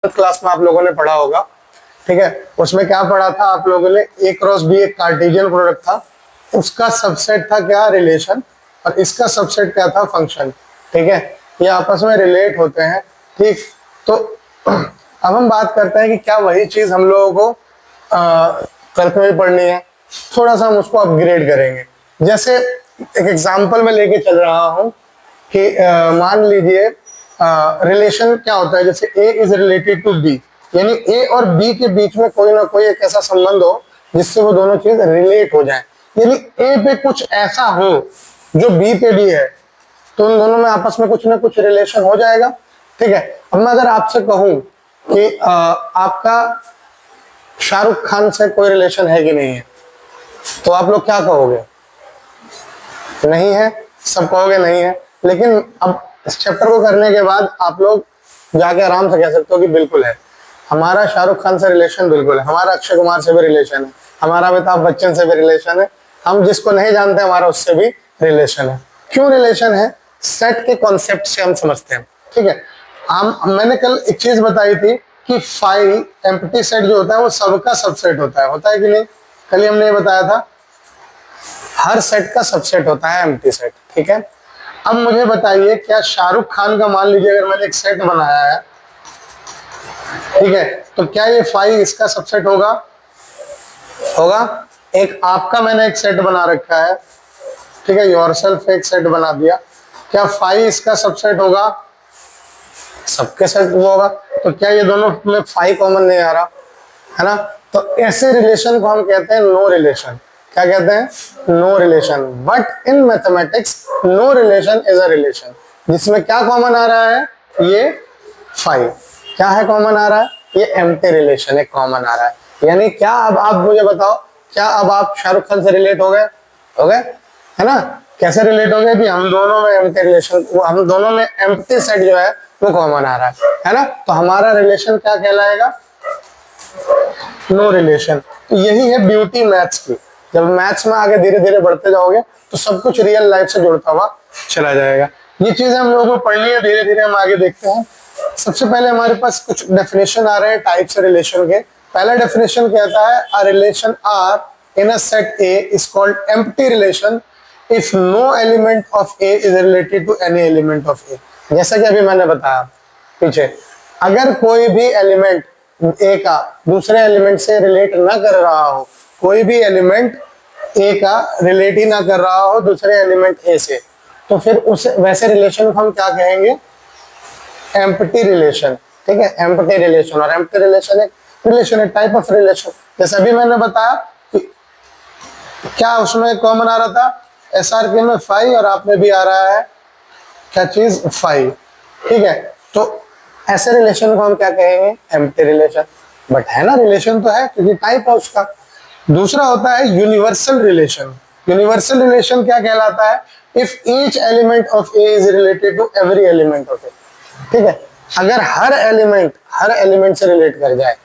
Class में आप लोगों ने पढ़ा होगा, ठीक है। उसमें क्या पढ़ा था आप लोगों ने, ए क्रॉस बी एक कार्टेशियन प्रोडक्ट था, उसका सबसेट था क्या, रिलेशन, और इसका सबसेट क्या था, फंक्शन, ठीक है। ये आपस में रिलेट होते हैं, ठीक। तो अब हम बात करते हैं कि क्या वही चीज हम लोगों को ट्वेल्थ में भी पढ़नी है, थोड़ा सा हम उसको अपग्रेड करेंगे। जैसे एक एग्जांपल में लेके चल रहा हूं कि मान लीजिए रिलेशन क्या होता है, जैसे ए इज रिलेटेड टू बी, यानी ए और बी के बीच में कोई ना कोई एक ऐसा संबंध हो जिससे वो दोनों चीज रिलेट हो जाए, यानी ए पे कुछ ऐसा हो जो बी पे भी है, तो उन दोनों में आपस में कुछ ना कुछ रिलेशन हो जाएगा, ठीक है। अब मैं अगर आपसे कहूं कि आपका शाहरुख खान से कोई रिलेशन है कि नहीं है, तो आप लोग क्या कहोगे, नहीं है, सब कहोगे नहीं है। लेकिन अब इस चैप्टर को करने के बाद आप लोग जाके आराम से कह सकते हो कि बिल्कुल है, हमारा शाहरुख खान से रिलेशन बिल्कुल है, हमारा अक्षय कुमार से भी रिलेशन है, हमारा अमिताभ बच्चन से भी रिलेशन है, हम जिसको नहीं जानते हमारा उससे भी रिलेशन है। क्यों रिलेशन है, सेट के कॉन्सेप्ट से हम समझते हैं, ठीक है। मैंने कल एक चीज बताई थी कि फाई एम्प्टी सेट जो होता है वो सबका सबसेट होता है कि नहीं, कल ही हमने ये बताया था, हर सेट का सबसेट होता है एम्प्टी सेट, ठीक है। अब मुझे बताइए, क्या शाहरुख खान का मान लीजिए अगर मैंने एक सेट बनाया है, ठीक है, तो क्या ये फाई इसका सबसेट होगा, एक आपका मैंने एक सेट बना रखा है, ठीक है, योरसेल्फ एक सेट बना दिया, क्या फाई इसका सबसेट होगा, सबके सेट वो होगा, तो क्या ये दोनों में फाई कॉमन नहीं आ रहा है ना, तो ऐसे रिलेशन को हम कहते हैं नो रिलेशन। क्या कहते हैं, no relation. But in mathematics no relation is a relation, जिसमें क्या कॉमन आ रहा है, ये फाई, क्या है कॉमन आ रहा है, ये एम्प्टी रिलेशन एक कॉमन आ रहा है। यानी क्या, अब आप मुझे बताओ, क्या अब आप शाहरुख खान से रिलेट हो गए, है ना, कैसे रिलेट हो गए कि हम दोनों में एम्प्टी रिलेशन, हम दोनों में एम्प्टी सेट जो है वो कॉमन आ रहा है ना, तो हमारा रिलेशन क्या कहलाएगा, नो रिलेशन। तो यही है ब्यूटी मैथ्स की, जब मैथ्स में आगे धीरे धीरे बढ़ते जाओगे तो सब कुछ रियल लाइफ से जुड़ता हुआ चला जाएगा। ये चीजें हम लोगों को पढ़नी है, धीरे धीरे हम आगे देखते हैं। सबसे पहले हमारे पास कुछ डेफिनेशन आ रहे हैं टाइप्स रिलेशन के। पहला डेफिनेशन कहता है, a relation R in a set A is called empty relation if no element of A is related to any element of A. जैसा कि अभी मैंने बताया पीछे, अगर कोई भी एलिमेंट ए का दूसरे एलिमेंट से रिलेट ना कर रहा हो, कोई भी एलिमेंट ए का रिलेट ही ना कर रहा हो दूसरे एलिमेंट ए से, तो फिर उस वैसे रिलेशन को हम क्या कहेंगे, एम्प्टी रिलेशन, ठीक है, एम्प्टी रिलेशन। और एम्प्टी रिलेशन एक रिलेशन है, टाइप ऑफ रिलेशन। जैसे अभी मैंने बताया कि क्या उसमें कॉमन आ रहा था, एसआर के में फाई और आप में भी आ रहा है क्या चीज, फाई, ठीक है। तो ऐसे रिलेशन को हम क्या कहेंगे, एम्प्टी रिलेशन। बट है ना, रिलेशन तो है क्योंकि टाइप है उसका। दूसरा होता है यूनिवर्सल रिलेशन। यूनिवर्सल रिलेशन क्या कहलाता है, if each element of A is related to every element of A, ठीक है, अगर हर एलिमेंट से रिलेट कर जाए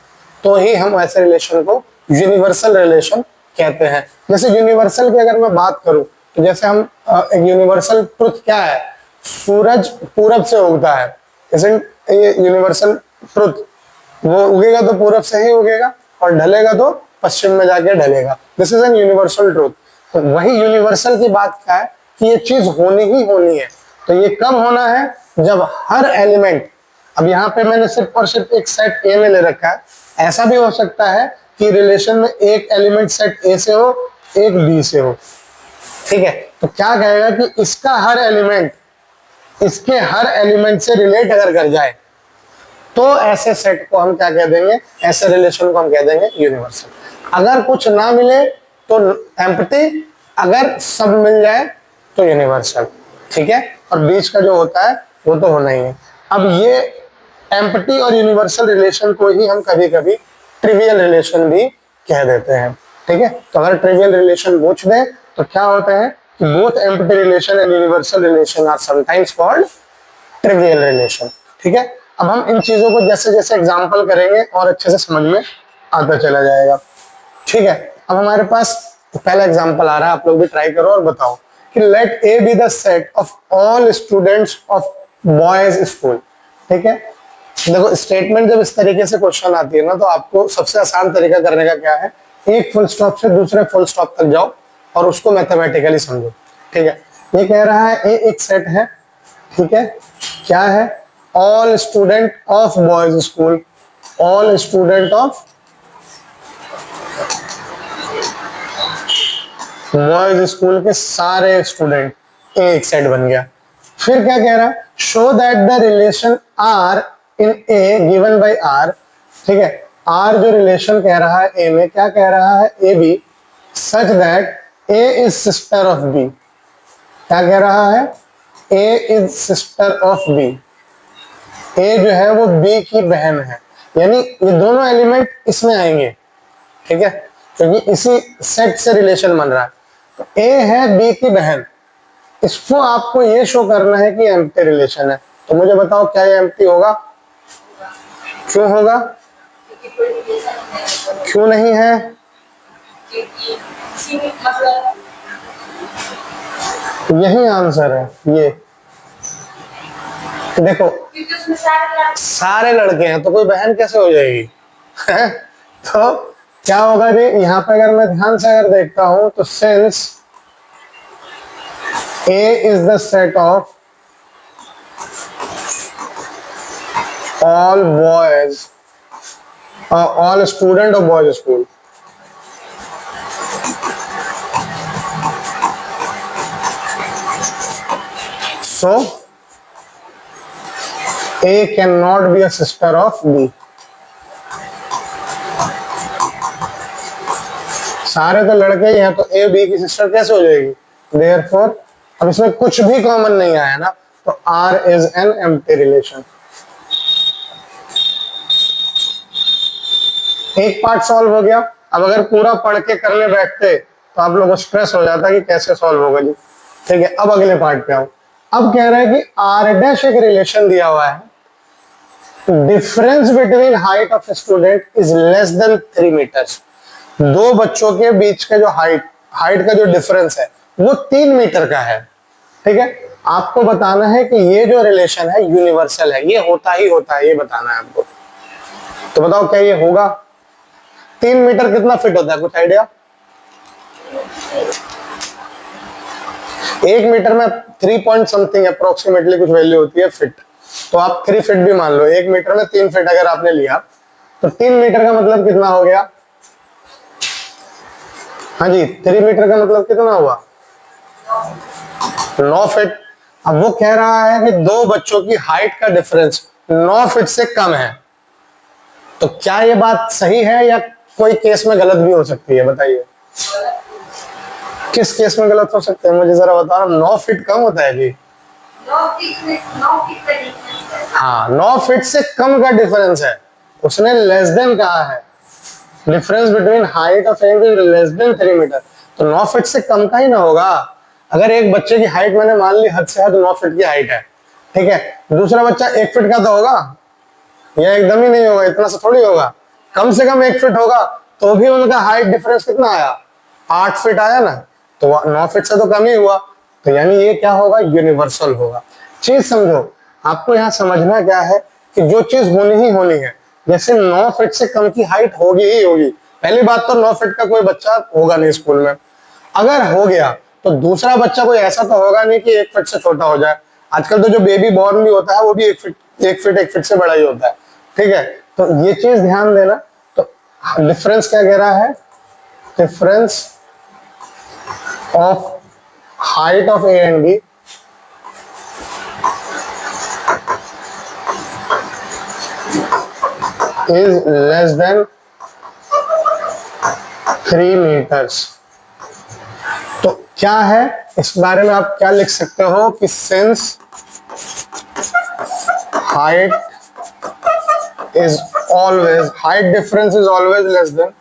तो ही हम ऐसे रिलेशन को यूनिवर्सल रिलेशन कहते हैं। जैसे यूनिवर्सल की अगर मैं बात करूं तो जैसे हम एक यूनिवर्सल ट्रुथ क्या है, सूरज पूरब से उगता है, ये यूनिवर्सल ट्रुथ, वो उगेगा तो पूरब से ही उगेगा और ढलेगा तो पश्चिम में जाके ढलेगा, this is an universal truth. तो वही यूनिवर्सल की बात क्या है कि ये चीज होनी ही होनी है। तो ये कब होना है, जब हर एलिमेंट, अब यहाँ पे मैंने सिर्फ और सिर्फ एक सेट ए में ले रखा है, ऐसा भी हो सकता है कि रिलेशन में एक एलिमेंट सेट ए से हो, एक बी से हो, ठीक है। तो क्या कहेगा कि इसका हर एलिमेंट इसके हर एलिमेंट से रिलेट अगर कर जाए तो ऐसे सेट को हम क्या कह देंगे, ऐसे रिलेशन को हम कह देंगे यूनिवर्सल। अगर कुछ ना मिले तो एम्प्टी, अगर सब मिल जाए तो यूनिवर्सल, ठीक है। और बीच का जो होता है वो तो होना ही है। अब ये एम्प्टी और यूनिवर्सल रिलेशन को ही हम कभी कभी ट्रिवियल रिलेशन भी कह देते हैं, ठीक है। तो अगर ट्रिवियल रिलेशन पूछ दें तो क्या होता है कि both empty relation and universal relation are sometimes called trivial relation, ठीक है। अब हम इन चीजों को जैसे जैसे एग्जांपल करेंगे और अच्छे से समझ में आता चला जाएगा, ठीक है। अब हमारे पास पहला एग्जांपल आ रहा है, आप लोग भी ट्राई करो और बताओ कि let A be the set of all students of boys school, ठीक है। देखो स्टेटमेंट जब इस तरीके से क्वेश्चन आती है ना, तो आपको सबसे आसान तरीका करने का क्या है, एक फुल स्टॉप से दूसरे फुल स्टॉप तक जाओ और उसको मैथमेटिकली समझो। ठीक है, ये कह रहा है ए एक सेट है, ठीक है, क्या है, all student of boys school, all student of boys school के सारे स्टूडेंट, एक सेट बन गया। फिर क्या कह रहा है, show that the relation R in A given by R, ठीक है, आर जो रिलेशन कह रहा है ए में, क्या कह रहा है, A B, such that A is sister of B, क्या कह रहा है, A is sister of B, A जो है वो बी की बहन है, यानी ये दोनों एलिमेंट इसमें आएंगे, ठीक है, क्योंकि इसी सेट से रिलेशन बन रहा है। तो ए है बी की बहन, इसको आपको ये शो करना है कि एम्प्टी रिलेशन है। तो मुझे बताओ क्या ये एम्प्टी होगा, क्यों होगा, क्यों नहीं है, यही आंसर है ये। देखो सारे लड़के हैं तो कोई बहन कैसे हो जाएगी तो क्या होगा जी, यहाँ पे अगर मैं ध्यान से अगर देखता हूं तो since A is the set of all boys, all student of boys school, so A cannot be a sister of B. सारे तो लड़के हैं तो A B की सिस्टर कैसे हो जाएगी, therefore अब इसमें कुछ भी कॉमन नहीं आया ना, तो R is an empty relation। एक पार्ट सॉल्व हो गया। अब अगर पूरा पढ़ के करने बैठते तो आप लोगों को स्ट्रेस हो जाता कि कैसे सॉल्व होगा जी। ठीक है, अब अगले पार्ट पे आओ। अब कह रहा है कि R डैश एक रिलेशन दिया हुआ है, difference between height of student is less than 3 metres. दो बच्चों के बीच का जो हाइट का जो डिफरेंस है वो 3 मीटर का है। ठीक है, आपको बताना है कि ये जो रिलेशन है यूनिवर्सल है, ये होता ही होता है, ये बताना है आपको। तो बताओ क्या ये होगा? 3 मीटर कितना फिट होता है, कुछ आइडिया? 1 मीटर में 3 पॉइंट समथिंग अप्रोक्सीमेटली कुछ वैल्यू होती है फिट, तो आप 3 फीट भी मान लो। 1 मीटर में 3 फीट अगर आपने लिया तो 3 मीटर का मतलब कितना हो गया? हाँ जी, 3 मीटर का मतलब कितना हुआ? 9 फीट। अब वो कह रहा है कि दो बच्चों की हाइट का डिफरेंस 9 फीट से कम है, तो क्या ये बात सही है या कोई केस में गलत भी हो सकती है? बताइए किस केस में गलत हो सकते हैं, मुझे जरा बताओ। 9 फीट कम होता है जी? 9 फीट का डिफरेंस है। हाँ, 9 फीट से कम का डिफरेंस है, उसने लेस देन कहा है। Difference between height of less than 3 metre, तो 9 फीट से कम का ही ना होगा। अगर एक बच्चे की हाइट मैंने मान ली हद से हद 9 फीट की हाइट है, ठीक है, दूसरा बच्चा 1 फीट का तो होगा या एकदम ही नहीं होगा? इतना से थोड़ी होगा, कम से कम 1 फीट होगा, तो भी उनका हाइट डिफरेंस कितना आया? 8 फीट आया ना, तो 9 फीट से तो कम ही हुआ। तो यानी ये क्या होगा? यूनिवर्सल होगा। चीज समझो, आपको यहाँ समझना क्या है कि जो चीज होनी ही होनी है, जैसे 9 फीट से कम की हाइट होगी ही होगी। पहली बात तो 9 फीट का कोई बच्चा होगा नहीं स्कूल में, अगर हो गया तो दूसरा बच्चा कोई ऐसा तो होगा नहीं कि 1 फीट से छोटा हो जाए। आजकल तो जो बेबी बॉर्न भी होता है वो भी 1 फीट से बड़ा ही होता है। ठीक है, तो ये चीज ध्यान देना। तो डिफरेंस क्या कह रहा है? Difference of height of A and B is less than 3 metres. तो क्या है इस बारे में आप क्या लिख सकते हो कि since height difference is always less than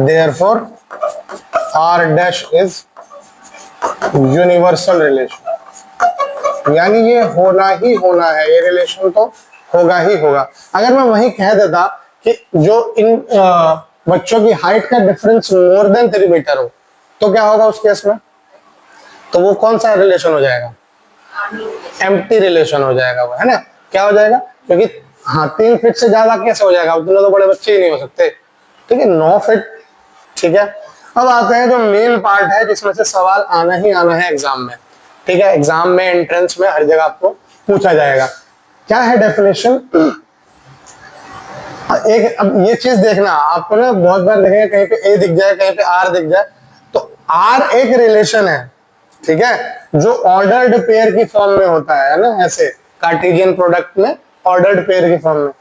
therefore R dash is universal relation. यानी ये होना ही होना है, ये रिलेशन तो होगा ही होगा। अगर मैं वही कह देता कि जो इन बच्चों की हाइट का डिफरेंस मोर देन 3 मीटर हो, तो क्या होगा उस केस में? तो वो कौन सा रिलेशन हो जाएगा? एम्प्टी रिलेशन हो जाएगा वो, है ना? क्या हो जाएगा? क्योंकि हाँ 3 फीट से ज्यादा कैसे हो जाएगा? उतने तो बड़े बच्चे ही नहीं हो सकते। ठीक है, 9 फीट। ठीक है, अब आते हैं जो मेन पार्ट है जिसमें से सवाल आना ही आना है एग्जाम में। ठीक है, एग्जाम में, एंट्रेंस में, हर जगह आपको पूछा जाएगा। क्या है डेफिनेशन? एक अब ये चीज देखना आपको ना, बहुत बार देखेंगे कहीं पे ए दिख जाए, कहीं पे आर दिख जाए, तो आर एक रिलेशन है, ठीक है, जो ऑर्डर्ड पेयर की फॉर्म में होता है ना, ऐसे कार्टेशियन प्रोडक्ट में ऑर्डर्ड पेयर की फॉर्म में।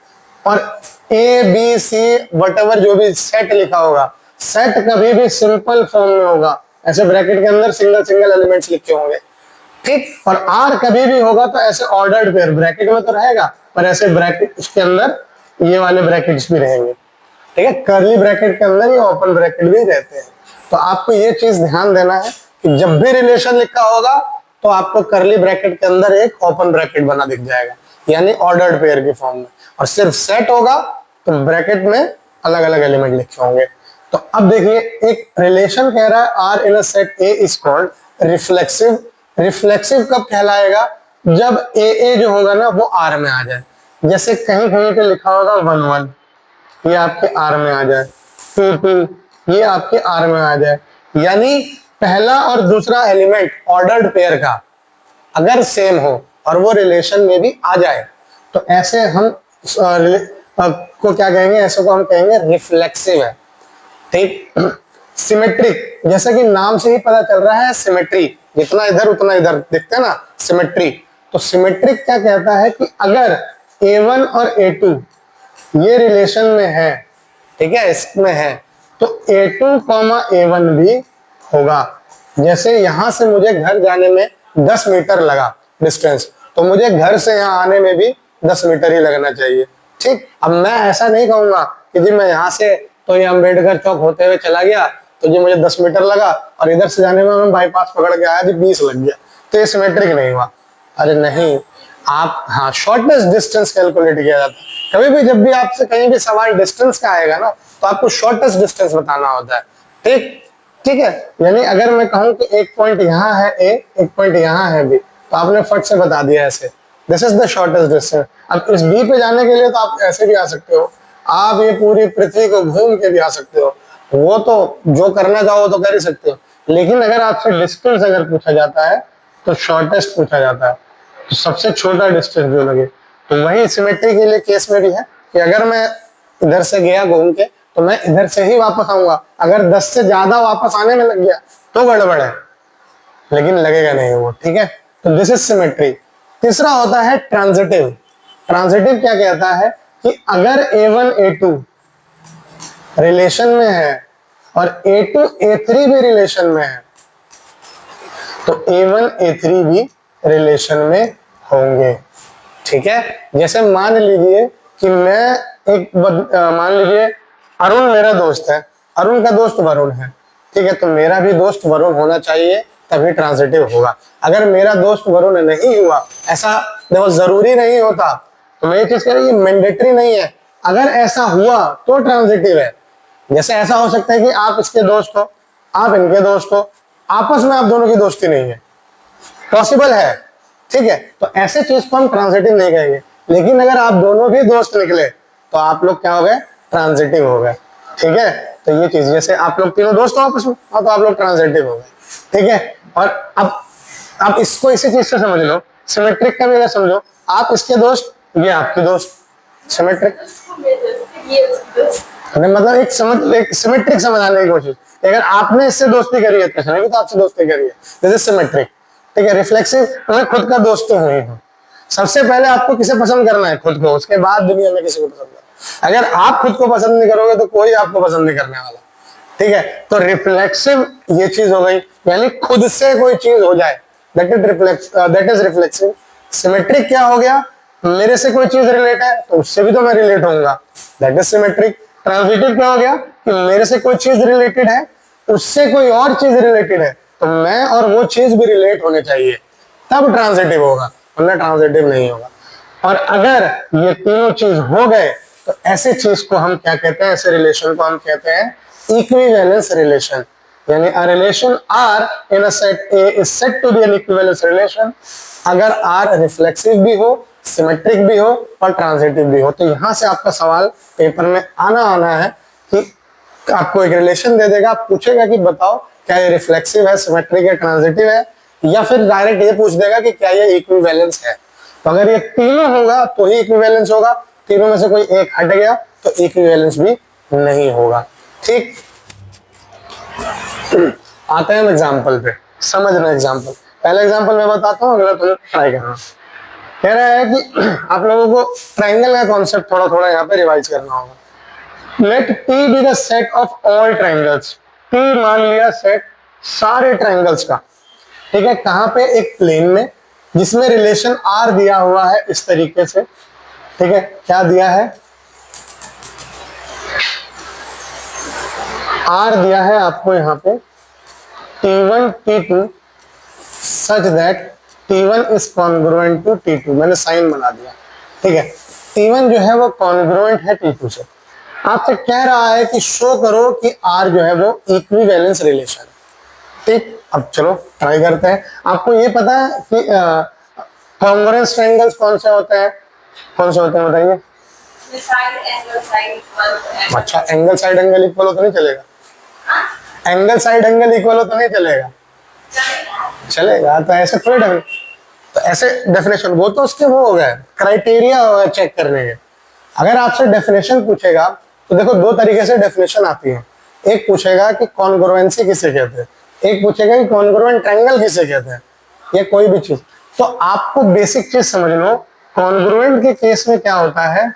और ए बी सी वटएवर जो भी सेट लिखा होगा, सेट कभी भी सिंपल फॉर्म में होगा, ऐसे ब्रैकेट के अंदर सिंगल सिंगल एलिमेंट्स लिखे होंगे। ठीक, और आर कभी भी होगा तो ऐसे ऑर्डर्ड पेयर, ब्रैकेट में तो रहेगा पर ऐसे ब्रैकेट उसके अंदर ये वाले ब्रैकेट्स भी रहेंगे। ठीक है, कर्ली ब्रैकेट के अंदर ये ओपन ब्रैकेट भी रहते हैं। तो आपको ये चीज ध्यान देना है कि जब भी रिलेशन लिखा होगा तो आपको कर्ली ब्रैकेट के अंदर एक ओपन ब्रैकेट बना दिख जाएगा, यानी ऑर्डर्ड पेयर की फॉर्म में। और सिर्फ सेट होगा तो ब्रैकेट में अलग अलग एलिमेंट लिखे होंगे। तो अब देखिए, एक रिलेशन कह रहा है R in a set A is called reflexive. Reflexive कब कहलाएगा? जब ए जो होगा ना वो आर में आ जाए। जैसे कहीं कहीं पे लिखा होगा 1 1, ये आपके आर में आ जाए, 2 2 ये आपके आर में आ जाए, यानी पहला और दूसरा एलिमेंट ऑर्डर्ड पेयर का अगर सेम हो और वो रिलेशन में भी आ जाए तो ऐसे हम को क्या कहेंगे? ऐसे को हम कहेंगे रिफ्लेक्सिव है। ठीक, सिमेट्रिक, जैसा कि नाम से ही पता चल रहा है, सिमेट्री, जितना इधर उतना इधर दिखते हैं ना, सिमेट्री। तो सिमेट्रिक क्या कहता है कि अगर A1 और A2 ये रिलेशन में है, ठीक है, इसमें है, तो A2, A1 भी होगा। जैसे यहां से मुझे घर जाने में 10 मीटर लगा डिस्टेंस, तो मुझे घर से यहाँ आने में भी 10 मीटर ही लगना चाहिए। ठीक, अब मैं ऐसा नहीं कहूंगा कि जी मैं यहाँ से तो ये अम्बेडकर चौक होते हुए चला गया तो जी मुझे 10 मीटर लगा और इधर से जाने में मैं बाईपास पकड़ के आया जी 20 लग गया, तो ये सिमेट्रिक नहीं हुआ। अरे नहीं, आप हाँ शॉर्टेस्ट डिस्टेंस कैलकुलेट किया जाता है। कभी भी जब भी आपसे कहीं भी सवाल डिस्टेंस का आएगा ना, तो आपको शॉर्टेस्ट डिस्टेंस बताना होता है। ठीक, ठीक है, यानी अगर मैं कहूं कि एक पॉइंट यहाँ है ए, एक पॉइंट यहाँ है बी, तो आपने फट से बता दिया ऐसे, this is the shortest distance. अब इस बी पे जाने के लिए तो आप ऐसे भी आ सकते हो, आप ये पूरी पृथ्वी को घूम के भी आ सकते हो, वो तो जो करना चाहो तो कर ही सकते हो। लेकिन अगर आपसे डिस्टेंस अगर पूछा जाता है तो शॉर्टेस्ट पूछा जाता है, तो सबसे छोटा डिस्टेंस जो लगे। तो वही सिमेट्री के लिए केस में भी है कि अगर मैं इधर से गया घूम के तो मैं इधर से ही वापस आऊंगा, अगर 10 से ज्यादा वापस आने में लग गया तो गड़बड़ है, लेकिन लगेगा नहीं वो। ठीक है, तो दिस इज सिमेट्री। तीसरा होता है ट्रांजिटिव। ट्रांजिटिव क्या कहता है कि अगर A1 A2 रिलेशन में है और A2 A3 भी रिलेशन में है तो A1 A3 भी रिलेशन में होंगे। ठीक है, जैसे मान लीजिए कि मैं मान लीजिए अरुण मेरा दोस्त है, अरुण का दोस्त वरुण है। ठीक है, तो मेरा भी दोस्त वरुण होना चाहिए तभी ट्रांजिटिव होगा। अगर मेरा दोस्त वरुण नहीं हुआ, ऐसा देखो जरूरी नहीं होता, तो मैं ये चीज कह रही हूँ मैंडेटरी नहीं है, अगर ऐसा हुआ तो ट्रांजिटिव है। जैसे ऐसा हो सकता है कि आप इसके दोस्त हो, आप इनके दोस्त हो, आपस में आप दोनों की दोस्ती नहीं है, पॉसिबल है। ठीक है, तो ऐसे चीज को हम ट्रांजिटिव नहीं कहेंगे। लेकिन अगर आप दोनों भी दोस्त निकले तो आप लोग क्या हो गए? ट्रांजिटिव हो गए। ठीक है, तो ये चीज, जैसे आप लोग तीनों दोस्त हो आपस में, हाँ, तो आप लोग ट्रांजिटिव हो गए। ठीक है, और अब आप इसको इसी चीज से समझ लो, सिमेट्रिक का भी अगर समझो, आप इसके दोस्त, ये आपके दोस्त, सिमेट्रिक। मतलब एक सिमेट्रिक समझाने की कोशिश, अगर आपने इससे दोस्ती करी है तो भी तो आपसे दोस्ती करी है, दिस इज सिमेट्रिक। ठीक है, रिफ्लेक्सिव, मैं खुद का दोस्त तो हुई हूँ। सबसे पहले आपको किसे पसंद करना है? खुद को, उसके बाद दुनिया में किसी को पसंद करना। अगर आप खुद को पसंद नहीं करोगे तो कोई आपको पसंद नहीं करने वाला। ठीक है, तो रिफ्लेक्सिव ये चीज हो गई, यानी खुद से कोई चीज हो जाए, दैट इज रिफ्लेक्सिव। सिमेट्रिक क्या हो गया? मेरे से कोई चीज रिलेट है तो उससे भी तो मैं रिलेट होऊंगा, दैट इज सिमेट्रिक। ट्रांजिटिव क्या हो गया कि मेरे से कोई चीज रिलेटेड है, उससे कोई और चीज रिलेटेड है, तो मैं और वो चीज भी रिलेट होने चाहिए, तब ट्रांजिटिव होगा, वरना ट्रांजिटिव नहीं होगा। और अगर ये तीनों चीज हो गए तो ऐसे चीज को हम क्या कहते हैं, ऐसे रिलेशन को हम कहते हैं इक्विवेलेंस रिलेशन। यानी a relation R in a set A is said to be an equivalence relation अगर आर रिफ्लेक्सिव भी हो, सिमेट्रिक भी हो और ट्रांजिटिव भी हो। तो यहां से आपका सवाल पेपर में आना है कि आपको एक रिलेशन दे देगा, पूछेगा कि बताओ क्या ये रिफ्लेक्सिव है, सिमेट्रिक है, ट्रांजिटिव है, या फिर डायरेक्ट ये पूछ देगा कि क्या ये इक्विवेलेंस है। तो अगर ये तीनों होगा तो ही इक्विवेलेंस होगा, तीनों में से कोई एक हट गया तो इक्विवेलेंस भी नहीं होगा। ठीक, आते हैं हम एग्जाम्पल पे, समझना एग्जाम्पल। पहला एग्जाम्पल मैं बताता हूँ, अगला तुम ट्राई करना। कह रहा है कि आप लोगों को ट्राइंगल का कॉन्सेप्ट थोड़ा थोड़ा यहाँ पे रिवाइज करना होगा। Let T be the set of all triangles. T मान लिया सेट सारे ट्राइंगल्स का, ठीक है। कहाँ पे, एक प्लेन में जिसमें रिलेशन आर दिया हुआ है इस तरीके से, ठीक है। क्या दिया है, आर दिया है आपको यहाँ पे T1 T2 such that T1 is congruent to T2। मैंने साइन बना दिया, ठीक है। T1 जो है वो कॉन्ग्रुएंट है T2 से। आपसे कह रहा है कि शो करो कि R जो है वो इक्विवेलेंस रिलेशन, ठीक। अब चलो ट्राई करते हैं। आपको ये पता है कि कॉन्ग्रुएंस ट्रायंगल्स कौन से होते हैं, कौन से होते हैं बताइए। Side angle side equal to angle. अच्छा, एंगल साइड एंगल इक्वल हो तो नहीं चलेगा, एंगल साइड एंगल इक्वल हो तो नहीं चलेगा, चलेगा। तो ऐसे थोड़ी तो ऐसे डेफिनेशन, वो तो उसके वो हो गए क्राइटेरिया चेक करने के। अगर आपसे डेफिनेशन पूछेगा तो देखो दो तरीके से डेफिनेशन आती है। एक पूछेगा कि कॉन्ग्रुएंसी किसे कहते हैं, एक पूछेगा कि कॉन्ग्रुएंट ट्रायंगल किसे कहते हैं, ये कोई भी चीज। तो आपको बेसिक चीज समझ लो, कॉन्ग्रुएंट के केस में क्या होता है,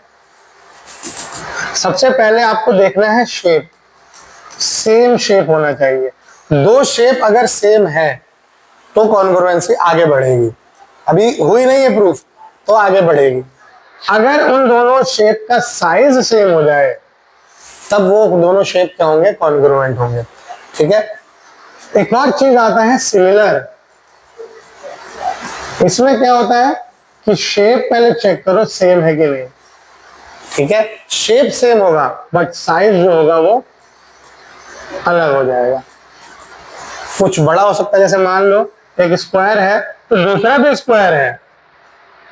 सबसे पहले आपको देखना है शेप, सेम शेप होना चाहिए। दो शेप अगर सेम है तो कॉन्ग्रुएंसी आगे बढ़ेगी, अभी हुई नहीं है प्रूफ तो आगे बढ़ेगी। अगर उन दोनों शेप का साइज सेम हो जाए तब वो दोनों शेप क्या होंगे, कॉन्ग्रुएंट होंगे, ठीक है। एक और चीज आता है सिमिलर। इसमें क्या होता है कि शेप पहले चेक करो सेम है कि नहीं, ठीक है। शेप सेम होगा बट साइज जो होगा वो अलग हो जाएगा, कुछ बड़ा हो सकता है। जैसे मान लो एक स्क्वायर है तो दूसरा भी स्क्वायर है,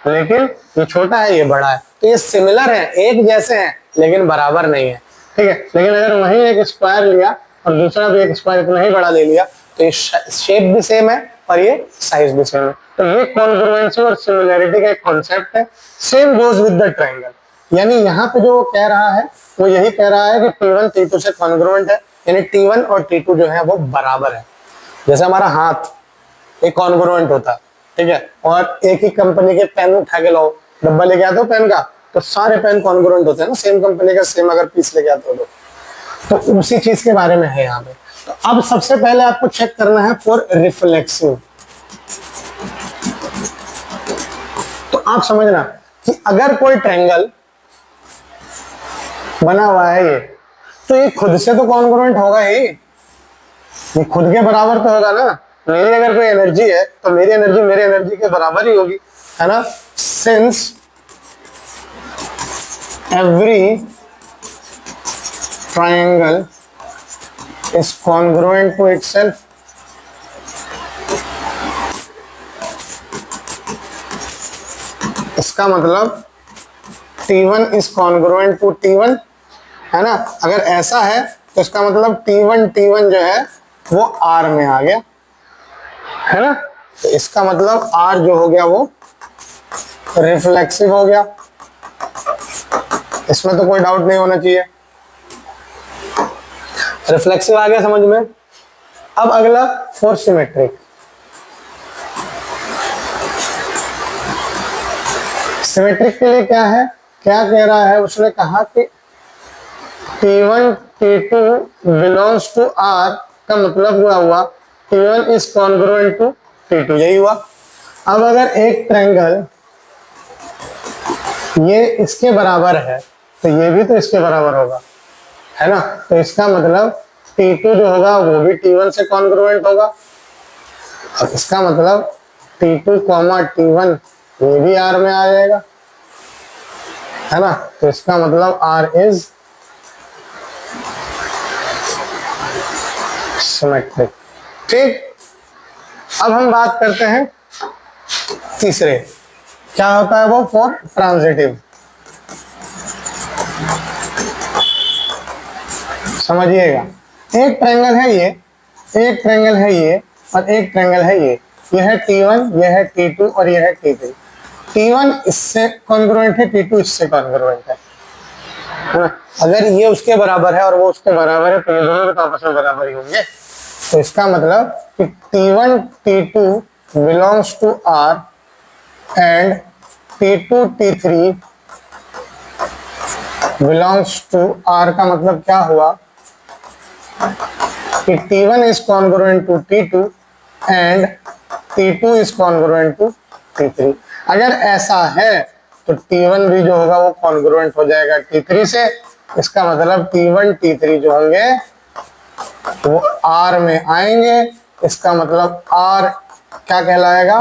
लेकिन ये छोटा है ये बड़ा है, तो ये सिमिलर है, एक जैसे हैं लेकिन बराबर नहीं है, ठीक है। लेकिन अगर वहीं एक स्क्वायर लिया और दूसरा भी एक स्क्वायर इतना ही बड़ा ले लिया तो ये शेप भी सेम है और ये साइज भी सेम है। तो ये कॉन्ग्रुएंसी और सिमिलैरिटी का एक कॉन्सेप्ट है। Same goes with the triangle. यानी यहाँ पे जो वो कह रहा है वो यही कह रहा है कि T1 T2 से कॉन्ग्रुएंट है, यानी T1 और T2 जो है वो बराबर है। जैसे हमारा हाथ एक कॉन्ग्रुएंट होता है, ठीक है, और एक ही कंपनी के पेन उठा के लाओ, डब्बा लेके आते हो पेन का, तो सारे पेन कॉन्ग्रुएंट होते हैं ना, सेम कंपनी का सेम अगर पीस लेके आते हो तो उसी चीज के बारे में है यहाँ पे। तो अब सबसे पहले आपको चेक करना है फॉर रिफ्लेक्सिव। तो आप समझना कि अगर कोई ट्रायंगल बना हुआ है ये, तो ये खुद से तो कॉन्ग्रुएंट होगा ही, ये खुद के बराबर तो होगा ना। मेरी अगर कोई एनर्जी है तो मेरी एनर्जी मेरे एनर्जी के बराबर ही होगी, है ना। Since every triangle is congruent to itself, इसका मतलब T1 is congruent to T1, है ना। अगर ऐसा है तो इसका मतलब T1 जो है वो R में आ गया, है ना। तो इसका मतलब R जो हो गया वो रिफ्लेक्सिव हो गया, इसमें तो कोई डाउट नहीं होना चाहिए, रिफ्लेक्सिव आ गया समझ में। अब अगला फॉर सिमेट्रिक। सिमेट्रिक के लिए क्या है, क्या कह रहा है, उसने कहा कि T1 T2 belongs to R का मतलब हुआ T1 is congruent to T2, यही हुआ। अब अगर एक ट्रायंगल ये इसके बराबर है तो ये भी तो इसके बराबर होगा, है ना। तो इसका मतलब T2 जो होगा वो भी T1 से कॉन्ग्रुएंट होगा। अब इसका मतलब T2, T1 ये भी R में आ जाएगा, है ना, तो इसका मतलब R इज सिमेट्रिक। ठीक, अब हम बात करते हैं तीसरे, क्या होता है वो, फॉर ट्रांजिटिव। समझिएगा, एक ट्रायंगल है ये, एक ट्रायंगल है ये, और एक ट्रायंगल है ये है T1, ये है T2 और ये है T3। T1 इससे कॉन्ग्रुएंट है, T2 इससे कॉन्ग्रुएंट है ना? अगर ये उसके बराबर है और वो उसके बराबर है तो ये दोनों तो आपस में बराबर ही होंगे। तो इसका मतलब कि T1 T2 belongs to R and T2 T3 belongs to R। का मतलब क्या हुआ कि T1 is congruent to T2 and T2 is congruent to T3। अगर ऐसा है तो T1 भी जो होगा वो कॉन्ग्रुएंट हो जाएगा T3 से। इसका मतलब T1 T3 जो होंगे वो R में आएंगे। इसका मतलब R क्या कहलाएगा।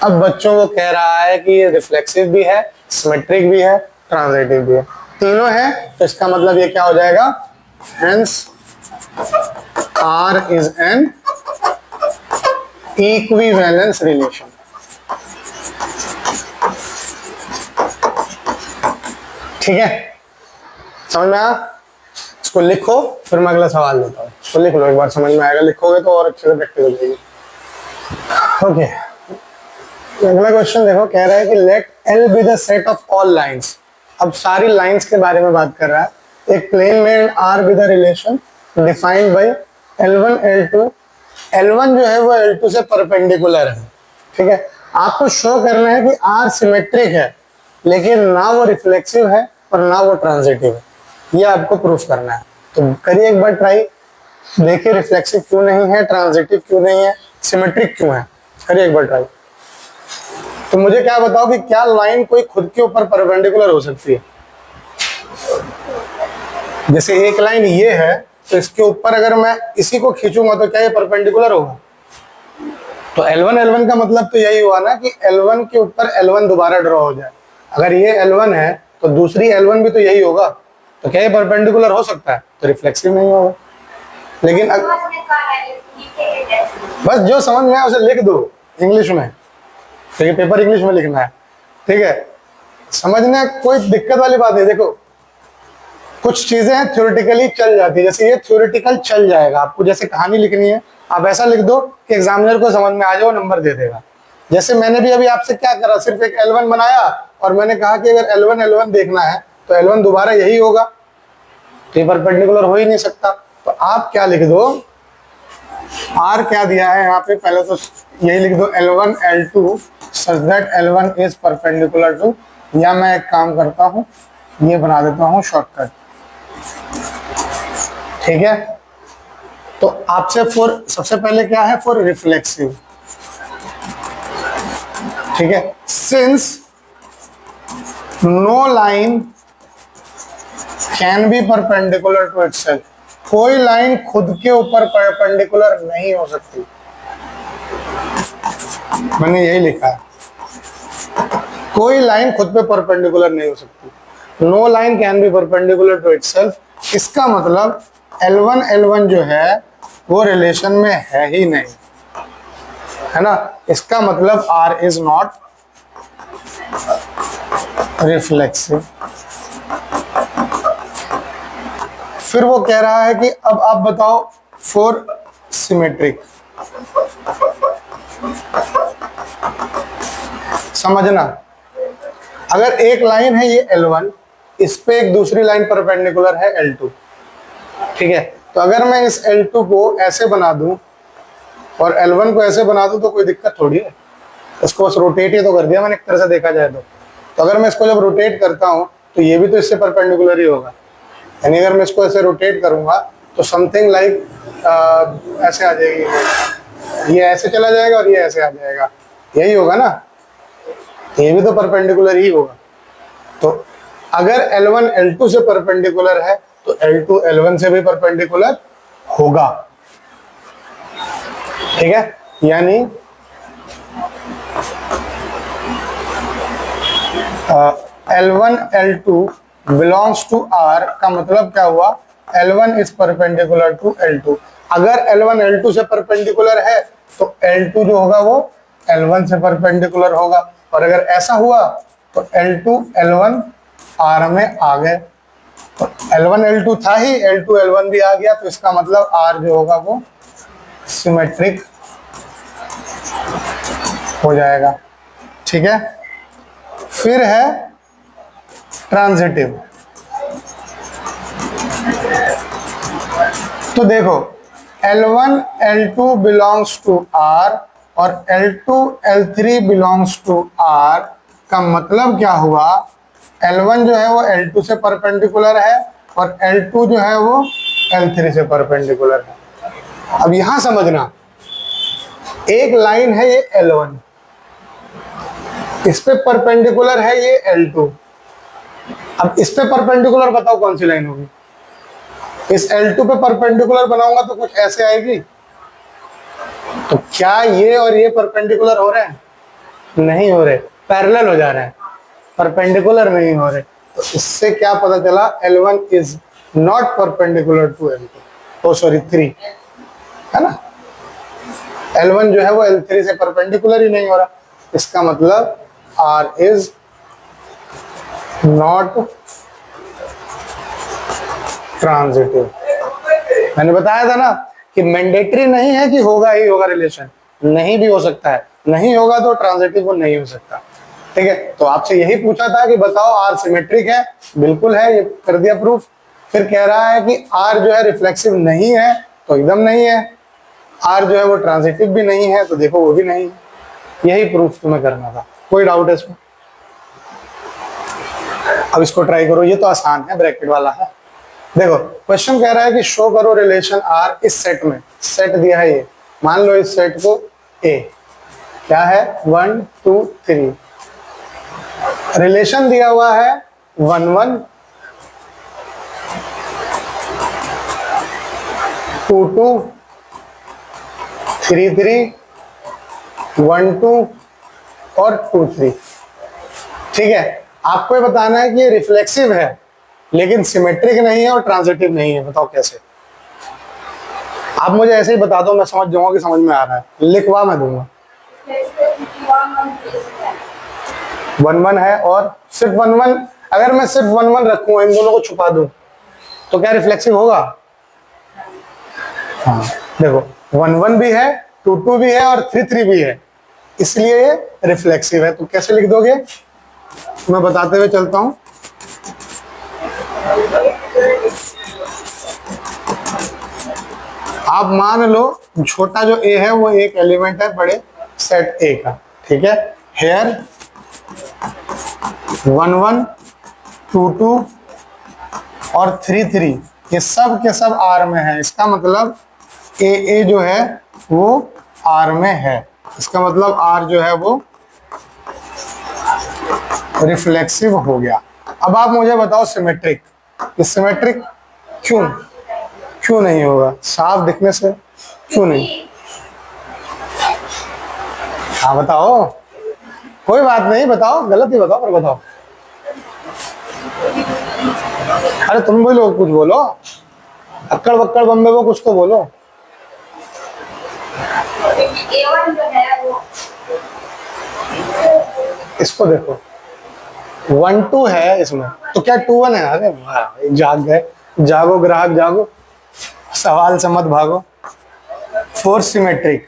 अब बच्चों को कह रहा है कि ये रिफ्लेक्सिव भी है, सिमेट्रिक भी है, ट्रांजिटिव भी है, तीनों है। तो इसका मतलब ये क्या हो जाएगा, hence R is an equivalence relation. ठीक है, समझ में आया। इसको लिखो, फिर मैं अगला सवाल देता हूँ। इसको लिख लो, एक बार समझ में आएगा, लिखोगे तो और अच्छे से प्रैक्टिस हो जाएगी। ओके, अगला क्वेश्चन देखो, कह रहा है कि let L be the set of all lines. अब सारी लाइंस के बारे में बात कर रहा है। एक प्लेन में and R be the relation defined by L1 L2। L1 जो है वो L2 से परपेंडिकुलर है। ठीक है, आपको शो करना है कि R सिमेट्रिक है, लेकिन ना वो रिफ्लेक्सिव है और ना वो ट्रांजिटिव है। ये आपको प्रूफ करना है। तो करिए एक बार ट्राई, देखिए रिफ्लेक्सिव क्यों नहीं है, ट्रांजिटिव क्यों नहीं है, सिमेट्रिक क्यों है। करिए एक बार ट्राई। तो मुझे क्या बताओ कि क्या लाइन कोई खुद के ऊपर परपेंडिकुलर हो सकती है। जैसे एक लाइन ये है, तो इसके ऊपर अगर मैं इसी को खींचूंगा तो क्या ये परपेंडिकुलर होगा। तो L1 L1 का मतलब तो यही हुआ ना कि L1 के ऊपर L1 दोबारा ड्रॉ हो जाए। अगर ये L1 है तो दूसरी L1 भी तो यही होगा। तो क्या ये परपेंडिकुलर हो सकता है, तो रिफ्लेक्सिव नहीं होगा। लेकिन बस जो समझ में आए उसे लिख दो इंग्लिश में, ठीक है, पेपर इंग्लिश में लिखना है। ठीक है, समझना कोई दिक्कत वाली बात है। देखो कुछ चीजें हैं थ्योरेटिकली चल जाती है, जैसे ये थ्योरेटिकल चल जाएगा। आपको जैसे कहानी लिखनी है, आप ऐसा लिख दो कि एग्जामिनर को समझ में आ जाए, नंबर दे देगा। जैसे मैंने भी अभी आपसे क्या करा, सिर्फ एक L1 बनाया और मैंने कहा कि अगर L1 L1 देखना है तो L1 दोबारा यही होगा, तो ये परपेंडिकुलर हो ही नहीं सकता। तो आप क्या लिख दो, R क्या दिया है यहाँ पे, पहले तो यही लिख दो L1 L2 such that L1 is perpendicular to, या मैं एक काम करता हूँ, ये बना देता हूँ शॉर्टकट। ठीक है, तो आपसे फॉर सबसे पहले क्या है, फॉर रिफ्लेक्सिव। ठीक है, since no line can be perpendicular to itself, कोई लाइन खुद के ऊपर परपेंडिकुलर नहीं हो सकती। मैंने यही लिखा है, कोई लाइन खुद पे परपेंडिकुलर नहीं हो सकती। No line can be perpendicular to itself. इसका मतलब L1 L1 जो है वो रिलेशन में है ही नहीं, है ना। इसका मतलब R इज नॉट रिफ्लेक्सिव। फिर वो कह रहा है कि अब आप बताओ फॉर सिमेट्रिक। समझना, अगर एक लाइन है ये L1, इस पे एक दूसरी लाइन परपेंडिकुलर है L2। ठीक है, तो अगर मैं इस L2 को ऐसे बना दूं और L1 को ऐसे बना दूं तो कोई दिक्कत थोड़ी है। इसको बस रोटेट ही तो कर दिया मैंने, एक तरह से देखा जाए तो अगर मैं इसको जब रोटेट करता हूं तो ये भी तो इससे परपेंडिकुलर ही होगा। यानी अगर मैं इसको ऐसे रोटेट करूंगा तो समथिंग लाइक ऐसे आ जाएगी, ये ऐसे चला जाएगा और ये ऐसे आ जाएगा, यही होगा ना। ये भी तो परपेंडिकुलर ही होगा। तो अगर L1 L2 से परपेंडिकुलर है तो L2 L1 से भी परपेंडिकुलर होगा। ठीक है, यानी L1 L2 belongs to R का मतलब क्या हुआ, L1 is perpendicular to L2। अगर L1 L2 से परपेंडिकुलर है तो L2 जो होगा वो L1 से परपेंडिकुलर होगा, और अगर ऐसा हुआ तो L2 L1 R में आ गए। तो L1 L2 था ही, L2 L1 भी आ गया, तो इसका मतलब R जो होगा वो सिमेट्रिक हो जाएगा। ठीक है, फिर है ट्रांजिटिव। तो देखो L1 L2 belongs to R और L2 L3 belongs to R का मतलब क्या हुआ, L1 जो है वो L2 से परपेंडिकुलर है और L2 जो है वो L3 से परपेंडिकुलर है। अब यहां समझना, एक लाइन है ये L1, इस पे परपेंडिकुलर है ये L2। अब इस पे परपेंडिकुलर बताओ कौन सी लाइन होगी। इस L2 पे परपेंडिकुलर बनाऊंगा तो कुछ ऐसे आएगी। तो क्या ये और ये परपेंडिकुलर हो रहे हैं? नहीं हो रहे, पैरेलल हो जा रहे हैं, परपेंडिकुलर नहीं हो रहे। तो इससे क्या पता चला, L1 is not perpendicular to L2, oh sorry 3, है ना। L1 जो है वो L3 से परपेंडिकुलर ही नहीं हो रहा, इसका मतलब R इज नॉट ट्रांजिटिव। मैंने बताया था ना कि मैंडेटरी नहीं है कि होगा ही होगा रिलेशन, नहीं भी हो सकता है, नहीं होगा तो ट्रांजिटिव वो नहीं हो सकता। ठीक है, तो आपसे यही पूछा था कि बताओ R सिमेट्रिक है, बिल्कुल है, ये कर दिया प्रूफ। फिर कह रहा है कि R जो है रिफ्लेक्सिव नहीं है, तो एकदम नहीं है। R जो है वो ट्रांजिटिव भी नहीं है, तो देखो वो भी नहीं है। यही प्रूफ तुम्हें करना था, कोई डाउट है इसमें? अब इसको ट्राई करो, ये तो आसान है, ब्रैकेट वाला है। देखो क्वेश्चन कह रहा है कि शो करो रिलेशन R इस सेट में, सेट दिया है ये, मान लो इस सेट को A, क्या है 1 2 3, रिलेशन दिया हुआ है 1 1 2 2 3 3 1 2 और 2 3। ठीक है, आपको ये बताना है कि ये रिफ्लेक्सिव है लेकिन सिमेट्रिक नहीं है और ट्रांजिटिव नहीं है। बताओ कैसे? आप मुझे ऐसे ही बता दो, मैं समझ जाऊंगा कि समझ में आ रहा है, लिखवा मैं दूंगा। 1 1 है और सिर्फ 1 1, अगर मैं सिर्फ 1 1 रखूं, इन दोनों को छुपा दूं, तो क्या रिफ्लेक्सिव होगा? हाँ देखो 1 1 भी है, 2 2 भी है और 3 3 भी है, इसलिए ये रिफ्लेक्सिव है। तो कैसे लिख दोगे, मैं बताते हुए चलता हूं। आप मान लो छोटा जो A है वो एक एलिमेंट है बड़े सेट A का। ठीक है, हेयर 1 1 2 2 और 3 3 ये सब के सब R में है, इसका मतलब A जो है वो R में है, इसका मतलब R जो है वो रिफ्लेक्सिव हो गया। अब आप मुझे बताओ सिमेट्रिक, सिमेट्रिक क्यों नहीं होगा? साफ दिखने से क्यों नहीं? हाँ बताओ, कोई बात नहीं, बताओ, गलत ही बताओ पर बताओ। अरे तुम बोलो, कुछ बोलो, अक्कड़ बक्कड़ बम्बे को कुछ तो बोलो। A1 जो है वो, इसको देखो 1 2 है इसमें, तो क्या 2 1 है? अरे वाह, जाग गए, जागो ग्राहक जागो, सवाल से मत भागो। फोर्स सिमेट्रिक,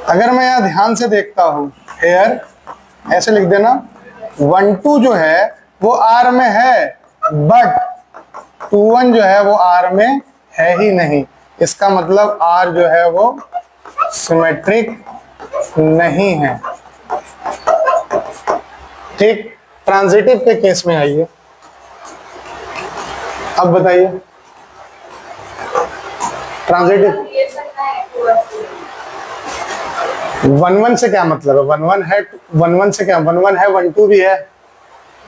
अगर मैं यहाँ ध्यान से देखता हूँ, हेयर ऐसे लिख देना, 1 2 जो है वो R में है, बट 2 1 जो है वो R में है ही नहीं, इसका मतलब R जो है वो सिमेट्रिक नहीं है। ठीक, ट्रांजिटिव के केस में आइए, अब बताइए ट्रांजिटिव 1 1 से क्या मतलब है? 1 1 है, 1 1 से क्या, 1 1 है, 1 2 भी है,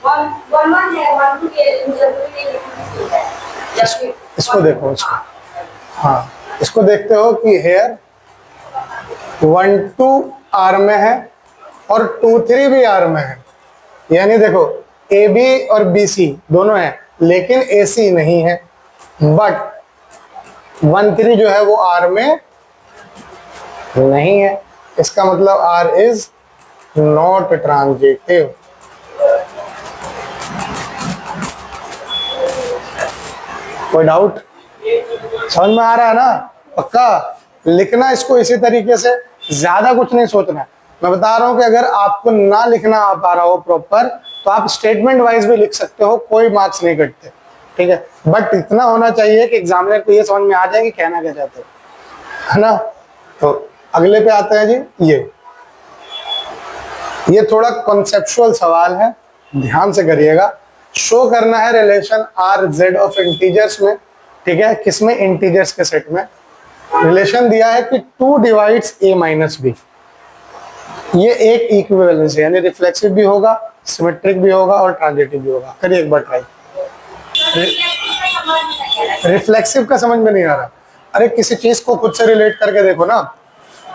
1 1 है, 1 2 है। इसको देखो, इसको, हाँ इसको देखते हो कि हेयर 1 2 R में है और 2 3 भी R में है, यानी देखो ए बी और बी सी दोनों है लेकिन ए सी नहीं है, बट 1 3 जो है वो आर में नहीं है, इसका मतलब आर इज नॉट ट्रांजिटिव। कोई डाउट? समझ में आ रहा है ना? पक्का लिखना इसको इसी तरीके से, ज्यादा कुछ नहीं सोचना है। मैं बता रहा हूं कि अगर आपको ना लिखना आ पा रहा हो प्रॉपर तो आप स्टेटमेंट वाइज भी लिख सकते हो, कोई मार्क्स नहीं कटते, ठीक है। बट इतना होना चाहिए कि एग्जामिनर को ये समझ में आ जाए कि कहना क्या चाहते हो, है ना। तो अगले पे आते हैं जी। ये थोड़ा कॉन्सेप्चुअल सवाल है, ध्यान से करिएगा। शो करना है relation are Z of integers में, ठीक है। किसमें? इंटीजर्स के सेट में। रिलेशन दिया है कि 2 डिवाइड्स a माइनस बी। ये एक इक्विवेलेंस है, यानी रिफ्लेक्सिव भी होगा, सिमेट्रिक भी होगा और ट्रांजिटिव भी होगा। करिए एक बार ट्राई। रिफ्लेक्सिव का समझ में नहीं आ रहा? अरे किसी चीज को खुद से रिलेट करके देखो ना।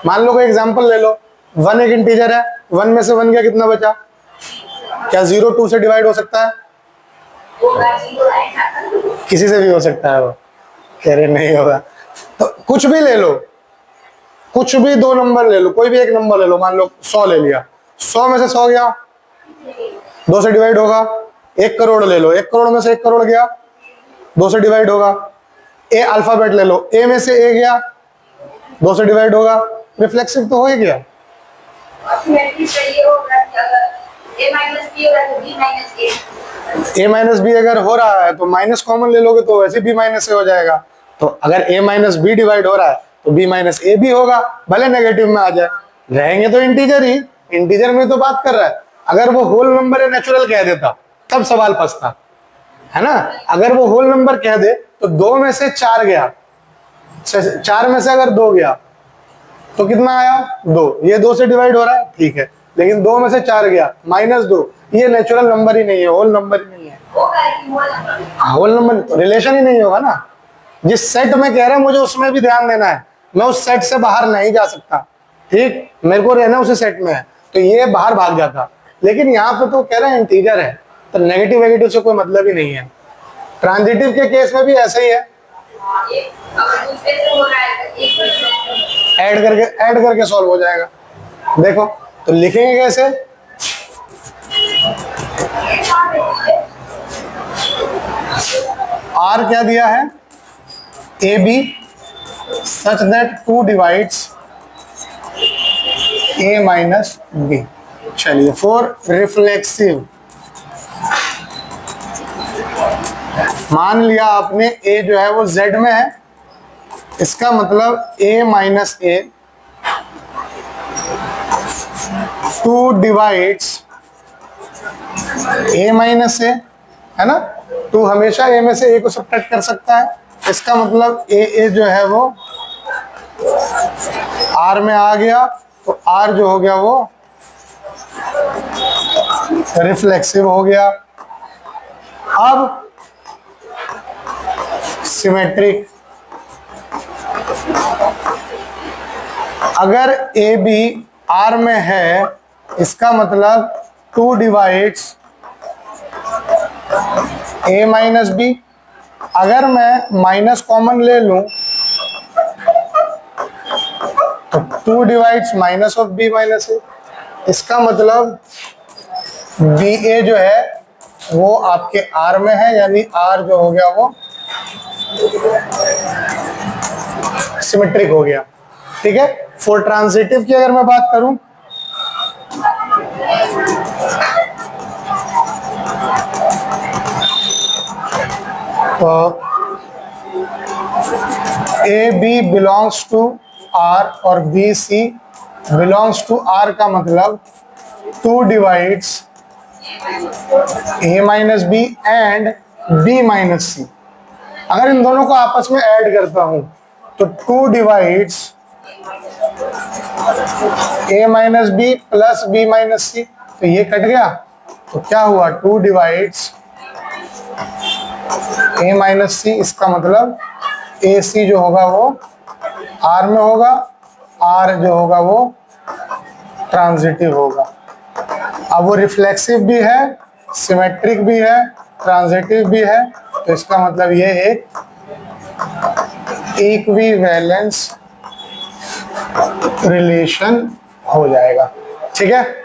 मान लो कोई एग्जांपल ले लो, 1 एक इंटीजर है, 1 में से 1 गया, कितना बचा? क्या 0 2 से डिवाइड हो सकता है? किसी से भी हो सकता है वो, कह रहे नहीं होगा। तो कुछ भी ले लो, कुछ भी 2 नंबर ले लो, कोई भी एक नंबर ले लो, मान लो 100 ले लिया, 100 में से 100 गया, 2 से डिवाइड होगा। 1 करोड़ ले लो, 1 करोड़ में से 1 करोड़ गया, 2 से डिवाइड होगा। ए अल्फाबेट ले लो, ए में से ए गया, 2 से डिवाइड होगा। रिफ्लेक्सिव तो हो ही गया। ए माइनस बी अगर हो रहा है तो माइनस कॉमन ले लोगे तो वैसे बी माइनस ए हो जाएगा। तो अगर ए माइनस बी डिवाइड हो रहा है तो बी माइनस ए भी होगा, भले नेगेटिव में आ जाए, रहेंगे तो इंटीजर ही। इंटीजर में तो बात कर रहा है। अगर वो होल नंबर या नेचुरल कह देता तब सवाल फंसता, है ना। अगर वो होल नंबर कह दे तो 2 में से 4 गया, 4 में से अगर 2 गया तो कितना आया? 2। ये 2 से डिवाइड हो रहा है, ठीक है, लेकिन 2 में से 4 गया, -2। ये नेचुरल नंबर ही नहीं है, होल नंबर ही नहीं है। होल नंबर तो रिलेशन ही नहीं होगा ना। जिस सेट में कह रहे हैं मुझे उसमें भी ध्यान देना है, मैं उस सेट से बाहर नहीं जा सकता, ठीक। मेरे को रहना उसी सेट में है, तो ये बाहर भाग जाता। लेकिन यहाँ पे तो कह रहे हैं इंटीजर है, तो नेगेटिव वेगेटिव से कोई मतलब ही नहीं है। ट्रांजिटिव के केस में भी ऐसे ही है, ऐड करके सॉल्व हो जाएगा। देखो तो लिखेंगे कैसे? आर क्या दिया है? A B such that 2 divides A minus B. चलिए, फॉर रिफ्लेक्सिव मान लिया आपने ए जो है वो जेड में है, इसका मतलब ए minus A 2 divides A minus ए, है ना। 2 हमेशा ए में से ए को सब्ट्रैक्ट कर सकता है, इसका मतलब ए जो है वो आर में आ गया, तो आर जो हो गया वो रिफ्लेक्सिव हो गया। अब सिमेट्रिक, अगर ए बी आर में है, इसका मतलब 2 डिवाइड्स ए माइनस बी। अगर मैं माइनस कॉमन ले लूं तो 2 divides minus of B minus A. इसका मतलब बी ए जो है वो आपके आर में है, यानी आर जो हो गया वो सिमेट्रिक हो गया, ठीक है। फॉर ट्रांजिटिव की अगर मैं बात करूं तो A B belongs to R और B C belongs to R का मतलब 2 divides A minus B and B minus C. अगर इन दोनों को आपस में ऐड करता हूं तो 2 divides A minus B plus B minus C, तो ये कट गया, तो क्या हुआ? 2 डिवाइड्स ए माइनस सी। इसका मतलब ए सी जो होगा वो आर में होगा, आर जो होगा वो ट्रांजिटिव होगा। अब वो रिफ्लेक्सिव भी है, सिमेट्रिक भी है, ट्रांजिटिव भी है, तो इसका मतलब ये एक इक्विवेलेंस रिलेशन हो जाएगा। ठीक है।